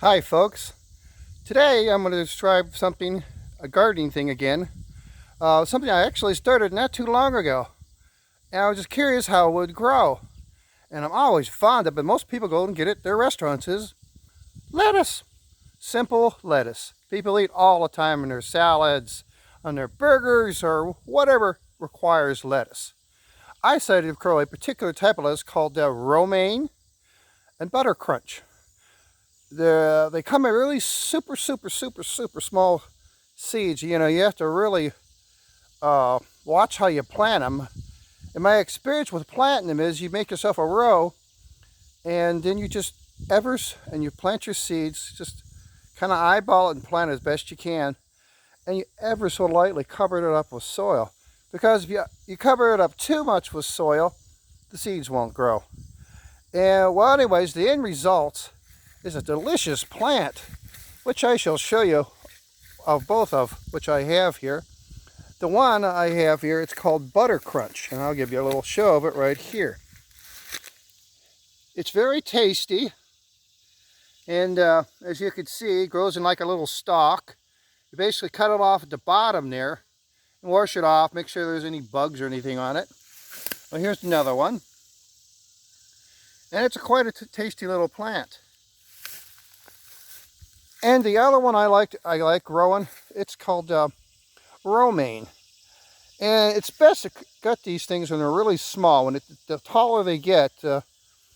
Hi folks, today I'm going to describe something, a gardening thing again, something I actually started not too long ago, and I was just curious how it would grow, and I'm always fond of it. Most people go and get it at their restaurants, is lettuce. Simple lettuce. People eat all the time in their salads, on their burgers, or whatever requires lettuce. I decided to grow a particular type of lettuce called romaine and butter crunch. They come in really super small seeds. You know, you have to really watch how you plant them. And my experience with planting them is you make yourself a row, and then you just you plant your seeds, just kind of eyeball it and plant it as best you can, and you ever so lightly cover it up with soil, because if you cover it up too much with soil, the seeds won't grow. And well, anyways, the end result is a delicious plant, which I shall show you of both of which I have here. The one I have here, it's called Butter Crunch, and I'll give you a little show of it right here. It's very tasty, and as you can see, it grows in like a little stalk. You basically cut it off at the bottom there and wash it off, make sure there's any bugs or anything on it. Well, here's another one, and it's quite a tasty little plant. And the other one I like growing, it's called romaine. And it's best to cut these things when they're really small. The taller they get,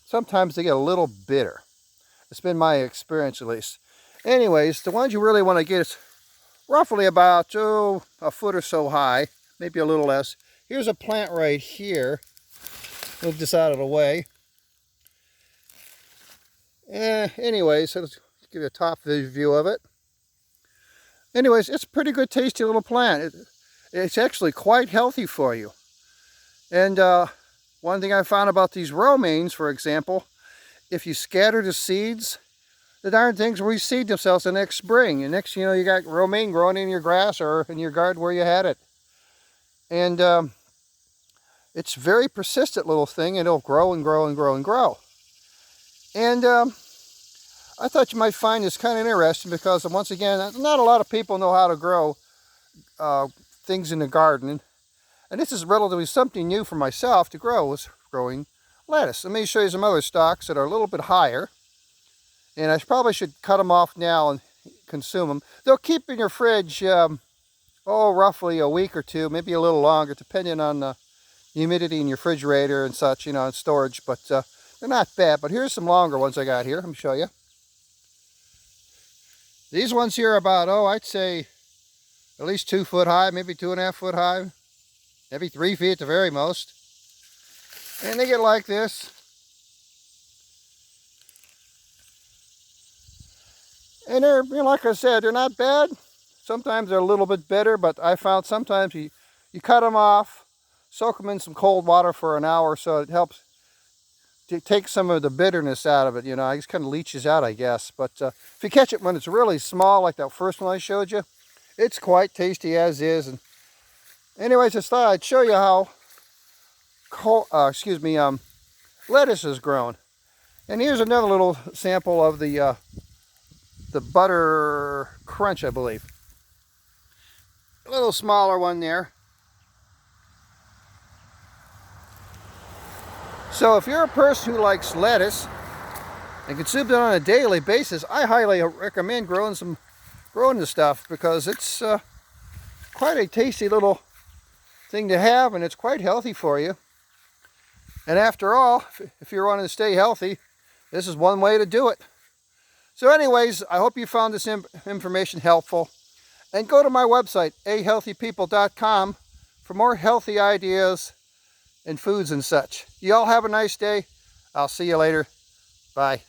sometimes they get a little bitter. It's been my experience, at least. Anyways, the ones you really want to get is roughly about a foot or so high, maybe a little less. Here's a plant right here. Move this out of the way. Anyways, so let's give you a top view of it. Anyways, it's a pretty good tasty little plant. It's actually quite healthy for you. And one thing I found about these romaines, for example, if you scatter the seeds, the darn things reseed themselves the next spring. And next, you got romaine growing in your grass or in your garden where you had it. And it's a very persistent little thing, and it'll grow and grow and grow and grow. And I thought you might find this kind of interesting because, once again, not a lot of people know how to grow things in the garden. And this is relatively something new for myself to grow, was growing lettuce. Let me show you some other stalks that are a little bit higher. And I probably should cut them off now and consume them. They'll keep in your fridge, roughly a week or two, maybe a little longer, depending on the humidity in your refrigerator and such, and storage. But they're not bad. But here's some longer ones I got here. Let me show you. These ones here are about, I'd say at least 2 foot high, maybe 2.5 foot high, maybe 3 feet at the very most. And they get like this. And they're, like I said, they're not bad. Sometimes they're a little bit bitter, but I found sometimes you cut them off, soak them in some cold water for an hour or so. It helps to take some of the bitterness out of it. It just kind of leaches out, I guess. But if you catch it when it's really small, like that first one I showed you, it's quite tasty as is. And anyways, I just thought I'd show you how lettuce is grown. And here's another little sample of the butter crunch, I believe. A little smaller one there. So if you're a person who likes lettuce and consumes it on a daily basis, I highly recommend growing this stuff, because it's quite a tasty little thing to have, and it's quite healthy for you. And after all, if you're wanting to stay healthy, this is one way to do it. So anyways, I hope you found this information helpful. And go to my website, ahealthypeople.com, for more healthy ideas and foods and such. You all have a nice day. I'll see you later. Bye.